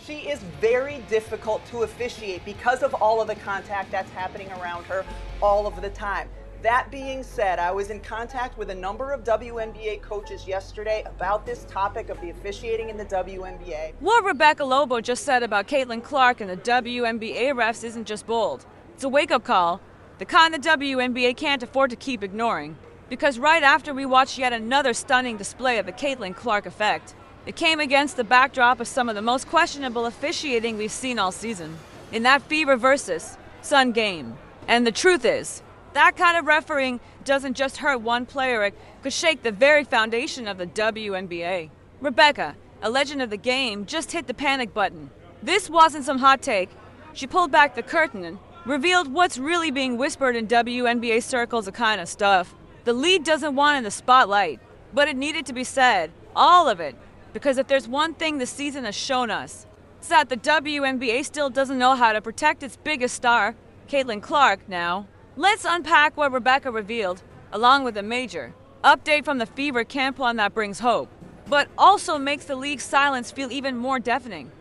She is very difficult to officiate because of all of the contact that's happening around her all of the time. That being said, I was in contact with a number of WNBA coaches yesterday about this topic of the officiating in the WNBA. What Rebecca Lobo just said about Caitlin Clark and the WNBA refs isn't just bold. It's a wake-up call, the kind the WNBA can't afford to keep ignoring. Because right after we watched yet another stunning display of the Caitlin Clark effect, it came against the backdrop of some of the most questionable officiating we've seen all season. In that Fever versus Sun game. And the truth is, that kind of refereeing doesn't just hurt one player, it could shake the very foundation of the WNBA. Rebecca, a legend of the game, just hit the panic button. This wasn't some hot take. She pulled back the curtain and revealed what's really being whispered in WNBA circles, the kind of stuff the league doesn't want in the spotlight. But it needed to be said, all of it, because if there's one thing the season has shown us, it's that the WNBA still doesn't know how to protect its biggest star, Caitlin Clark, now. Let's unpack what Rebecca revealed, along with a major update from the Fever camp, one that brings hope, but also makes the league's silence feel even more deafening.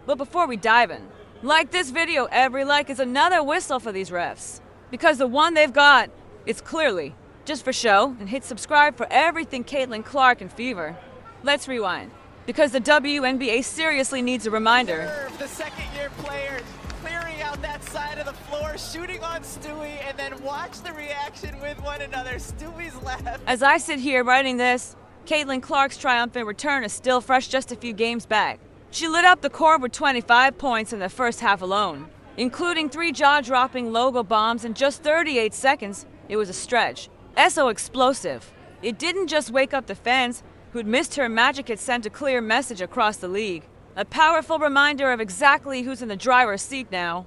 But before we dive in, like this video, every like is another whistle for these refs. Because the one they've got, it's clearly just for show, and hit subscribe for everything Caitlin Clark and Fever. Let's rewind, because the WNBA seriously needs a reminder. The second-year player clearing out that side of the floor, shooting on Stewie, and then watch the reaction with one another. Stewie's left. As I sit here writing this, Caitlin Clark's triumphant return is still fresh just a few games back. She lit up the court with 25 points in the first half alone, including 3 jaw-dropping logo bombs in just 38 seconds. It was a stretch. So explosive. It didn't just wake up the fans who'd missed her magic, it sent a clear message across the league. A powerful reminder of exactly who's in the driver's seat now.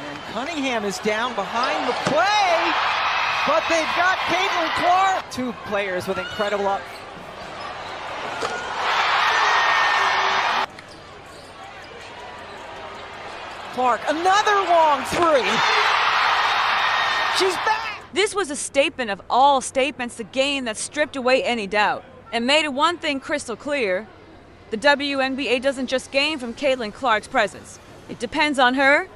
And Cunningham is down behind the play, but they've got Caitlin Clark. 2 players with incredible Clark, another long 3. She's back. This was a statement of all statements, a game that stripped away any doubt and made one thing crystal clear. The WNBA doesn't just gain from Caitlin Clark's presence. It depends on her,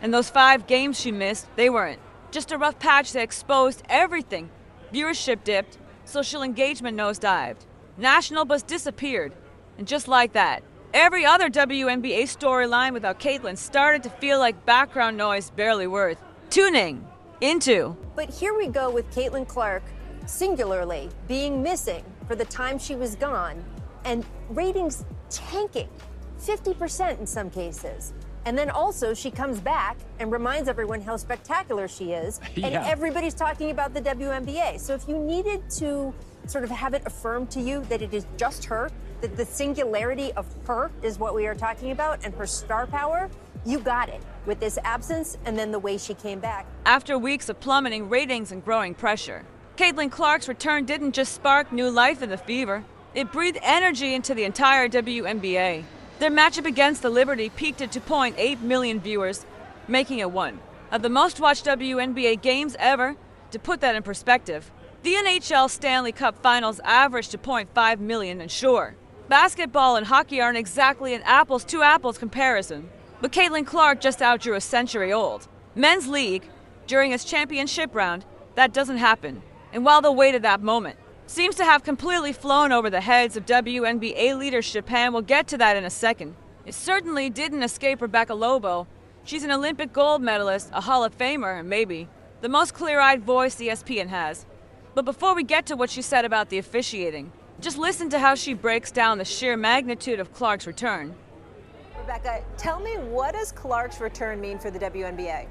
and those 5 games she missed, they weren't just a rough patch that exposed everything. Viewership dipped, social engagement nosedived, national buzz disappeared, and just like that, every other WNBA storyline without Caitlin started to feel like background noise barely worth tuning into. But here we go with Caitlin Clark singularly being missing for the time she was gone, and ratings tanking 50% in some cases. And then also she comes back and reminds everyone how spectacular she is, and everybody's talking about the WNBA. So if you needed to sort of have it affirmed to you that it is just her, that the singularity of her is what we are talking about and her star power, you got it with this absence and then the way she came back. After weeks of plummeting ratings and growing pressure, Caitlin Clark's return didn't just spark new life in the Fever, it breathed energy into the entire WNBA. Their matchup against the Liberty peaked at 2.8 million viewers, making it one of the most-watched WNBA games ever. To put that in perspective, the NHL Stanley Cup Finals averaged 2.5 million, and sure, basketball and hockey aren't exactly an apples-to-apples comparison, but Caitlin Clark just outdrew a century-old men's league during its championship round. That doesn't happen. And while the weight of that moment seems to have completely flown over the heads of WNBA leadership, and we'll get to that in a second, it certainly didn't escape Rebecca Lobo. She's an Olympic gold medalist, a Hall of Famer, and maybe the most clear-eyed voice ESPN has. But before we get to what she said about the officiating, just listen to how she breaks down the sheer magnitude of Clark's return. Rebecca, tell me, what does Clark's return mean for the WNBA?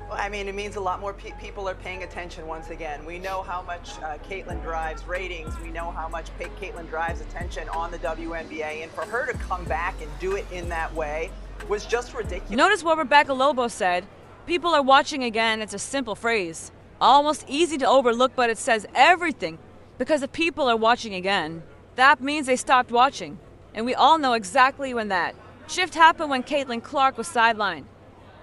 Well, I mean, it means a lot more people are paying attention once again. We know how much Caitlin drives ratings. We know how much Caitlin drives attention on the WNBA. And for her to come back and do it in that way was just ridiculous. Notice what Rebecca Lobo said. People are watching again. It's a simple phrase, almost easy to overlook, but it says everything. Because if people are watching again, that means they stopped watching. And we all know exactly when that shift happened, when Caitlin Clark was sidelined.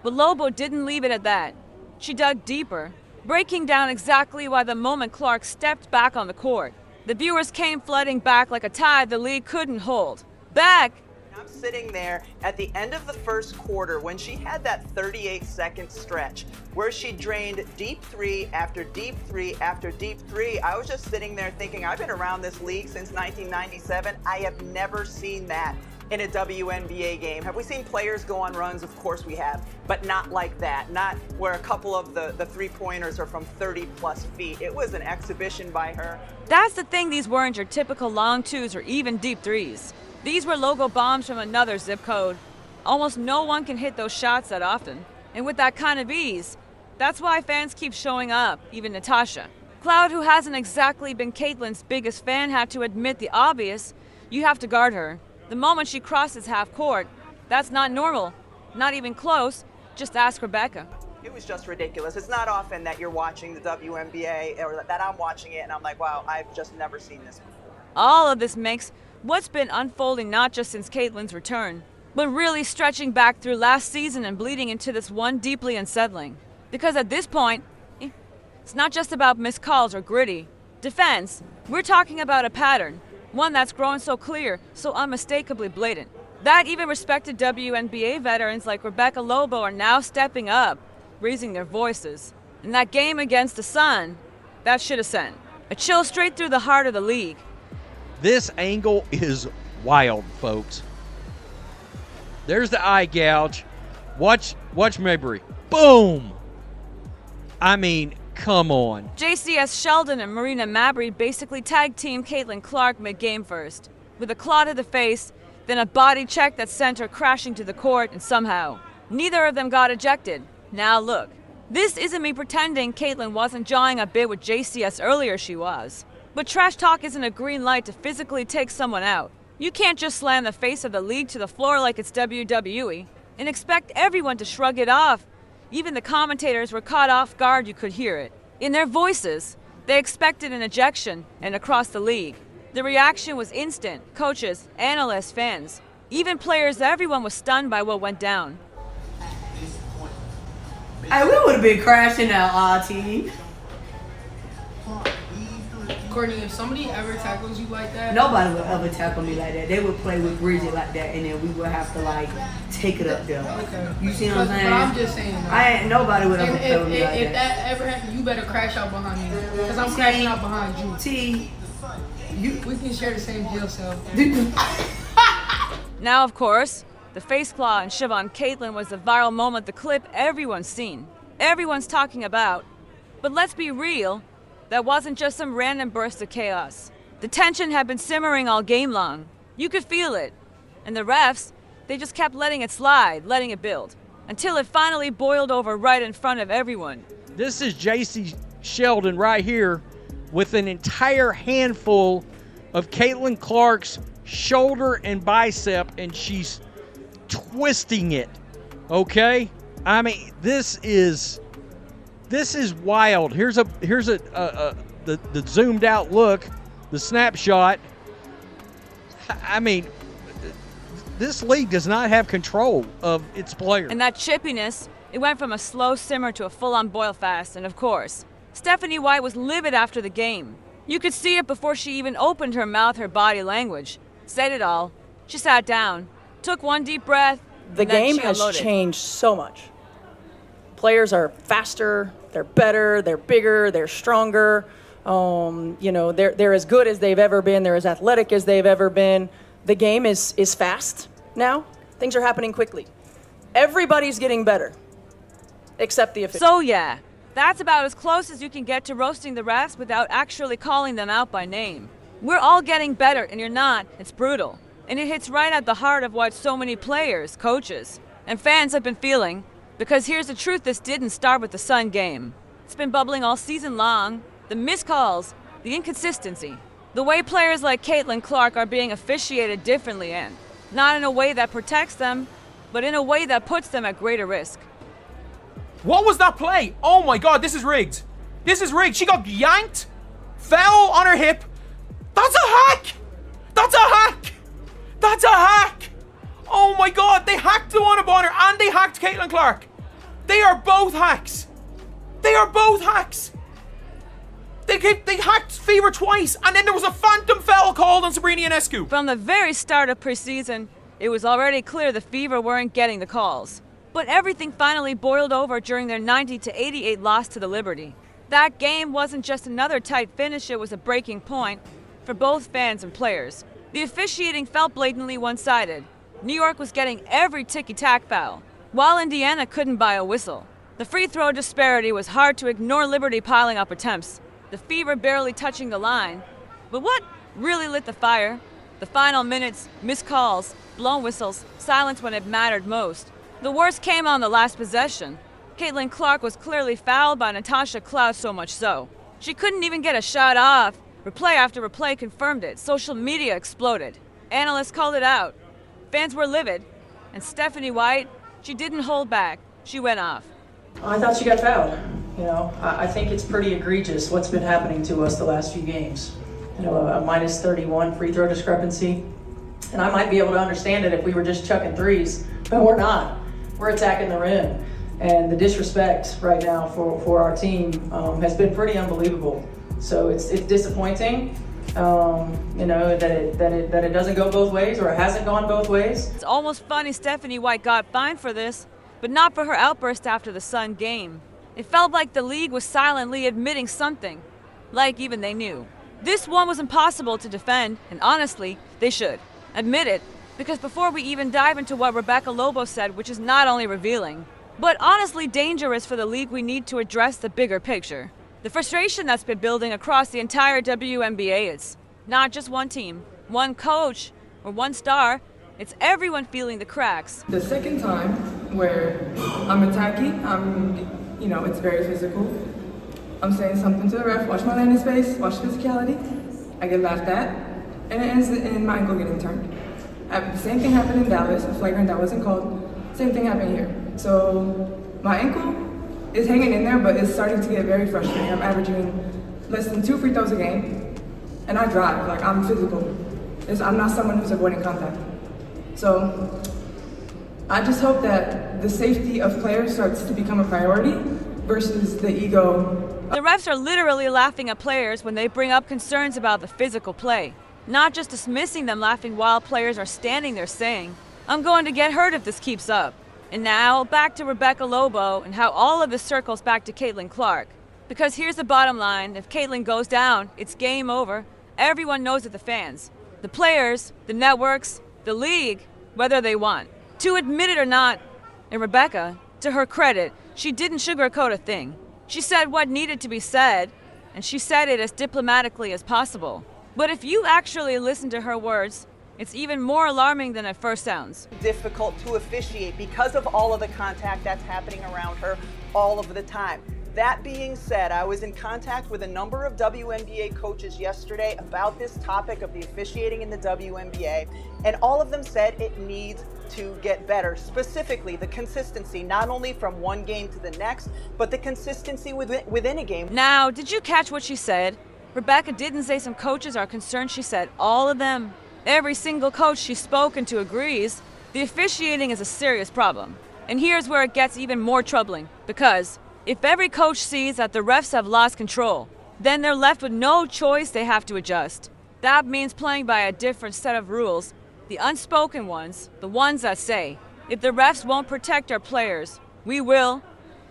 But Lobo didn't leave it at that. She dug deeper, breaking down exactly why the moment Clark stepped back on the court, The viewers came flooding back like a tide the league couldn't hold. Back! I'm sitting there at the end of the first quarter when she had that 38-second stretch where she drained deep three after deep three after deep three. I was just sitting there thinking, I've been around this league since 1997. I have never seen that in a WNBA game. Have we seen players go on runs? Of course we have, but not like that. Not where a couple of the three-pointers are from 30-plus feet. It was an exhibition by her. That's the thing, these weren't your typical long twos or even deep threes. These were logo bombs from another zip code. Almost no one can hit those shots that often. And with that kind of ease, that's why fans keep showing up, even Natasha. Cloud, who hasn't exactly been Caitlin's biggest fan, had to admit the obvious. You have to guard her. The moment she crosses half court, that's not normal. Not even close. Just ask Rebecca. It was just ridiculous. It's not often that you're watching the WNBA or that I'm watching it and I'm like, wow, I've just never seen this before. All of this makes what's been unfolding not just since Caitlin's return, but really stretching back through last season and bleeding into this one deeply unsettling. Because at this point, it's not just about missed calls or gritty defense. We're talking about a pattern, one that's grown so clear, so unmistakably blatant, that even respected WNBA veterans like Rebecca Lobo are now stepping up, raising their voices. In that game against the Sun, that should have sent a chill straight through the heart of the league. This angle is wild, folks. There's the eye gouge. Watch Mabry. Boom! I mean, come on. JCS Sheldon and Marina Mabry basically tag teamed Caitlin Clark mid-game first, with a claw to the face, then a body check that sent her crashing to the court, and somehow, neither of them got ejected. Now look, this isn't me pretending Caitlin wasn't jawing a bit with JCS earlier, she was. But trash talk isn't a green light to physically take someone out. You can't just slam the face of the league to the floor like it's WWE and expect everyone to shrug it off. Even the commentators were caught off guard, you could hear it. In their voices, they expected an ejection, and across the league, the reaction was instant. Coaches, analysts, fans, even players, everyone was stunned by what went down. Hey, we would have been crashing that team. Courtney, if somebody ever tackles you like that, Nobody would ever tackle me like that. They would play with Bridget like that, and then we would have to like take it up there. Okay. You see what I'm saying? But I'm just saying. Nobody would ever play with me like If that. that ever happens, you better crash out behind me, because I'm crashing out behind you. We can share the same jail cell. Now, of course, the face claw and shove on Caitlin was the viral moment, the clip everyone's seen, everyone's talking about. But let's be real, that wasn't just some random burst of chaos. The tension had been simmering all game long. You could feel it. And the refs, they just kept letting it slide, letting it build, until it finally boiled over right in front of everyone. This is JC Sheldon right here with an entire handful of Caitlin Clark's shoulder and bicep, and she's twisting it, okay? I mean, this is wild. Here's the zoomed out look, the snapshot. I mean, this league does not have control of its players. And that chippiness, it went from a slow simmer to a full-on boil fast. And of course, Stephanie White was livid after the game. You could see it before she even opened her mouth, her body language. Said it all. She sat down, took one deep breath. The game has changed so much. Players are faster, they're better, they're bigger, they're stronger. They're as good as they've ever been. They're as athletic as they've ever been. The game is fast now. Things are happening quickly. Everybody's getting better, except the officials. So yeah, that's about as close as you can get to roasting the refs without actually calling them out by name. We're all getting better, and you're not. It's brutal. And it hits right at the heart of what so many players, coaches, and fans have been feeling. Because here's the truth, this didn't start with the Sun game. It's been bubbling all season long. The missed calls, the inconsistency, the way players like Caitlin Clark are being officiated differently, and not in a way that protects them, but in a way that puts them at greater risk. What was that play? Oh my God, this is rigged. This is rigged. She got yanked, fell on her hip. That's a hack. That's a hack. That's a hack. Oh my God, they hacked the one upon her and they hacked Caitlin Clark. They are both hacks. They are both hacks. They hacked Fever twice, and then there was a phantom foul called on Sabrina Ionescu. From the very start of preseason, it was already clear the Fever weren't getting the calls. But everything finally boiled over during their 90-88 loss to the Liberty. That game wasn't just another tight finish, it was a breaking point for both fans and players. The officiating felt blatantly one-sided. New York was getting every ticky-tack foul, while Indiana couldn't buy a whistle. The free throw disparity was hard to ignore, Liberty piling up attempts, the Fever barely touching the line. But what really lit the fire? The final minutes, missed calls, blown whistles, silence when it mattered most. The worst came on the last possession. Caitlin Clark was clearly fouled by Natasha Cloud, so much so she couldn't even get a shot off. Replay after replay confirmed it. Social media exploded. Analysts called it out. Fans were livid. And Stephanie White, she didn't hold back. She went off. I thought she got fouled. You know, I think it's pretty egregious what's been happening to us the last few games. You know, a minus 31 free throw discrepancy. And I might be able to understand it if we were just chucking threes, but we're not. We're attacking the rim. And the disrespect right now for our team has been pretty unbelievable. So it's disappointing, you know, that it doesn't go both ways, or it hasn't gone both ways. It's almost funny Stephanie White got fined for this, but not for her outburst after the Sun game. It felt like the league was silently admitting something, like even they knew. This one was impossible to defend, and honestly, they should admit it, because before we even dive into what Rebecca Lobo said, which is not only revealing, but honestly dangerous for the league, we need to address the bigger picture. The frustration that's been building across the entire WNBA is not just one team, one coach, or one star. It's everyone feeling the cracks. The second time where I'm attacking, you know, it's very physical. I'm saying something to the ref, watch my landing space, watch physicality. I get laughed at, and it ends in my ankle getting turned. The same thing happened in Dallas, a flagrant that wasn't called. Same thing happened here. So my ankle is hanging in there, but it's starting to get very frustrating. I'm averaging less than 2 free throws a game, and I drive, like I'm physical. I'm not someone who's avoiding contact. So I just hope that the safety of players starts to become a priority versus the ego. The refs are literally laughing at players when they bring up concerns about the physical play, not just dismissing them, laughing while players are standing there saying, "I'm going to get hurt if this keeps up." And now, back to Rebecca Lobo and how all of this circles back to Caitlin Clark. Because here's the bottom line, if Caitlin goes down, it's game over. Everyone knows it, the fans, the players, the networks, the league, whether they want to admit it or not. And Rebecca, to her credit, she didn't sugarcoat a thing. She said what needed to be said, and she said it as diplomatically as possible. But if you actually listen to her words, it's even more alarming than it first sounds. Difficult to officiate because of all of the contact that's happening around her all of the time. That being said, I was in contact with a number of WNBA coaches yesterday about this topic of the officiating in the WNBA, and all of them said it needs to get better. Specifically, the consistency, not only from one game to the next, but the consistency within a game. Now, did you catch what she said? Rebecca didn't say some coaches are concerned. She said all of them. Every single coach she's spoken to agrees the officiating is a serious problem. And here's where it gets even more troubling, because if every coach sees that the refs have lost control, then they're left with no choice, they have to adjust. That means playing by a different set of rules, the unspoken ones, the ones that say, if the refs won't protect our players, we will.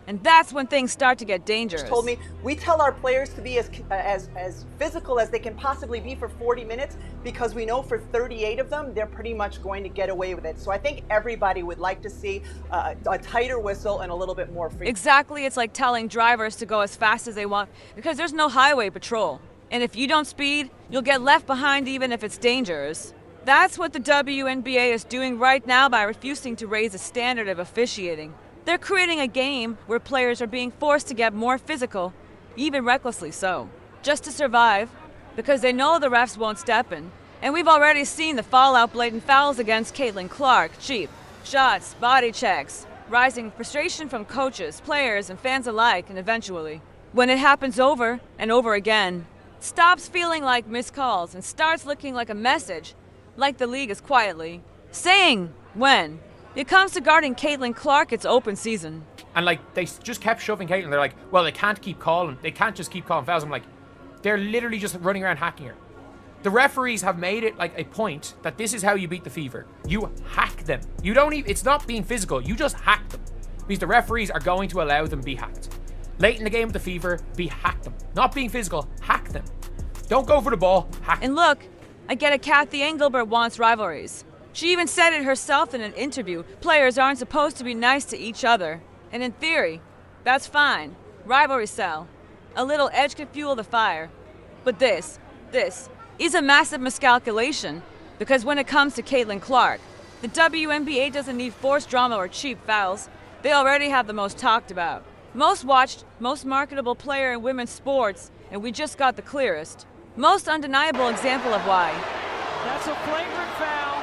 And that's when things start to get dangerous. She told me, we tell our players to be as physical as they can possibly be for 40 minutes because we know for 38 of them, they're pretty much going to get away with it. So I think everybody would like to see a tighter whistle and a little bit more freedom. Exactly, it's like telling drivers to go as fast as they want because there's no highway patrol. And if you don't speed, you'll get left behind even if it's dangerous. That's what the WNBA is doing right now by refusing to raise the standard of officiating. They're creating a game where players are being forced to get more physical, even recklessly so, just to survive, because they know the refs won't step in. And we've already seen the fallout, blatant fouls against Caitlin Clark, cheap shots, body checks, rising frustration from coaches, players, and fans alike, and eventually, when it happens over and over again, it stops feeling like missed calls and starts looking like a message, like the league is quietly saying when it comes to guarding Caitlin Clark, it's open season. And like, they just kept shoving Caitlin. They're like, well, they can't keep calling. They can't just keep calling fouls. I'm like, They're literally just running around hacking her. The referees have made it like a point that this is how you beat the fever. You hack them. You don't even, it's not being physical, you just hack them. Because the referees are going to allow them to be hacked. Late in the game with the fever, hack them. Not being physical, hack them. Don't go for the ball, hack them. And look, I get it, Kathy Engelbert wants rivalries. She even said it herself in an interview. Players aren't supposed to be nice to each other. And in theory, that's fine. Rivalry sell. A little edge can fuel the fire. But this is a massive miscalculation. Because when it comes to Caitlin Clark, the WNBA doesn't need forced drama or cheap fouls. They already have the most talked about, most watched, most marketable player in women's sports, and we just got the clearest, most undeniable example of why. That's a flagrant foul.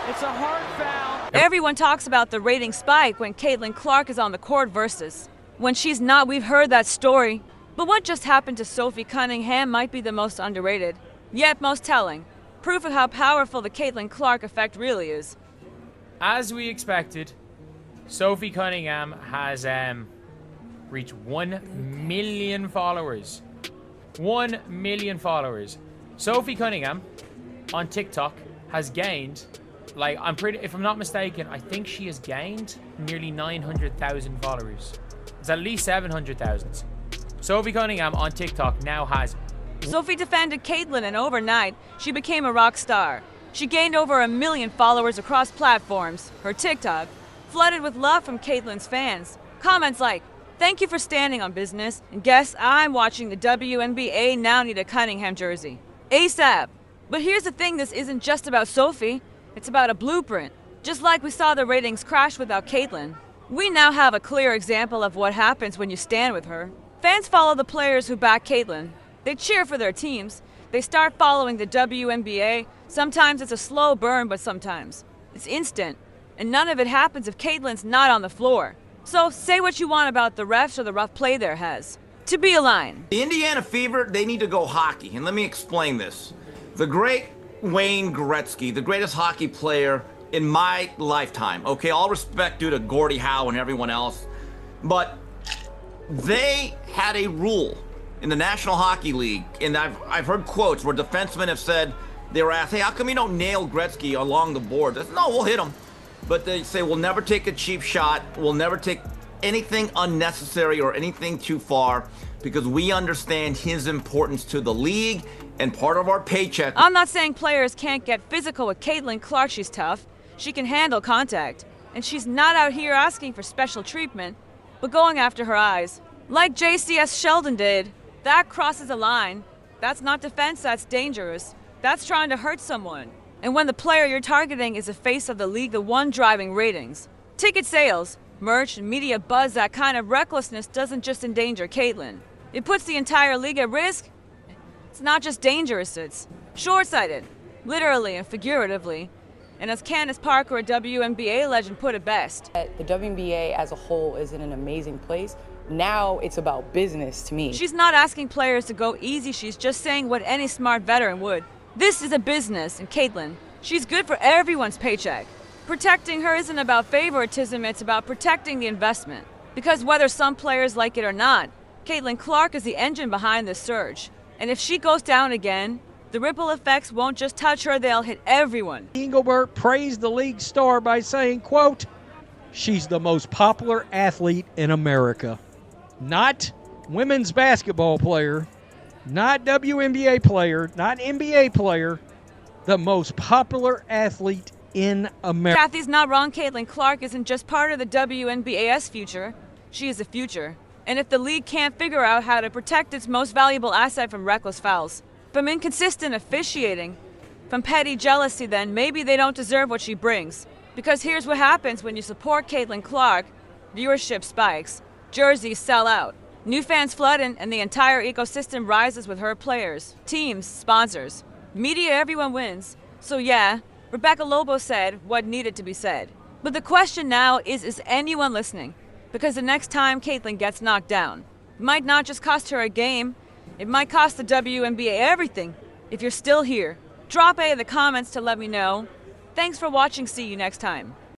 It's a hard foul. Everyone talks about the rating spike when Caitlin Clark is on the court versus when she's not. We've heard that story. But what just happened to Sophie Cunningham might be the most underrated, yet most telling. Proof of how powerful the Caitlin Clark effect really is. As we expected, Sophie Cunningham has reached 1 million followers. 1 million followers. Sophie Cunningham on TikTok has gained, like, if I'm not mistaken, I think she has gained nearly 900,000 followers. It's at least 700,000. Sophie Cunningham on TikTok now has. Sophie defended Caitlin, and overnight, she became a rock star. She gained over 1 million followers across platforms. Her TikTok flooded with love from Caitlin's fans. Comments like, "Thank you for standing on business, and guess I'm watching the WNBA, now need a Cunningham jersey. ASAP." But here's the thing, this isn't just about Sophie, it's about a blueprint. Just like we saw the ratings crash without Caitlin, we now have a clear example of what happens when you stand with her. Fans follow the players who back Caitlin. They cheer for their teams. They start following the WNBA. Sometimes it's a slow burn, but sometimes it's instant. And none of it happens if Caitlin's not on the floor. So say what you want about the refs or the rough play there has. To be a line. The Indiana Fever, they need to go hockey. And let me explain this. The great Wayne Gretzky, the greatest hockey player in my lifetime. Okay, all respect due to Gordie Howe and everyone else. But they had a rule in the National Hockey League, and I've heard quotes where defensemen have said, they were asked, "Hey, how come you don't nail Gretzky along the board?" They said, "No, we'll hit him." But they say, "We'll never take a cheap shot. We'll never take anything unnecessary or anything too far because we understand his importance to the league and part of our paycheck." I'm not saying players can't get physical with Caitlin Clark. She's tough. She can handle contact. And she's not out here asking for special treatment, but going after her eyes. Like JCS Sheldon did. That crosses a line. That's not defense, that's dangerous. That's trying to hurt someone. And when the player you're targeting is the face of the league, the one driving ratings, ticket sales, merch, and media buzz, that kind of recklessness doesn't just endanger Caitlin. It puts the entire league at risk. It's not just dangerous, it's short-sighted, literally and figuratively. And as Candace Parker, a WNBA legend, put it best. The WNBA as a whole is in an amazing place. Now it's about business to me. She's not asking players to go easy, she's just saying what any smart veteran would. This is a business, and Caitlin, she's good for everyone's paycheck. Protecting her isn't about favoritism, it's about protecting the investment. Because whether some players like it or not, Caitlin Clark is the engine behind this surge. And if she goes down again, the ripple effects won't just touch her, they'll hit everyone. Engelbert praised the league star by saying, quote, "She's the most popular athlete in America." Not women's basketball player, not WNBA player, not NBA player, the most popular athlete in America. Kathy's not wrong. Caitlin Clark isn't just part of the WNBA's future. She is the future. And if the league can't figure out how to protect its most valuable asset from reckless fouls, from inconsistent officiating, from petty jealousy, then maybe they don't deserve what she brings. Because here's what happens when you support Caitlin Clark. Viewership spikes. Jerseys sell out. New fans flood in, and the entire ecosystem rises with her players, teams, sponsors. Media, everyone wins. So yeah, Rebecca Lobo said what needed to be said. But the question now is anyone listening? Because the next time Caitlin gets knocked down, it might not just cost her a game, it might cost the WNBA everything. If you're still here, drop A in the comments to let me know. Thanks for watching, see you next time.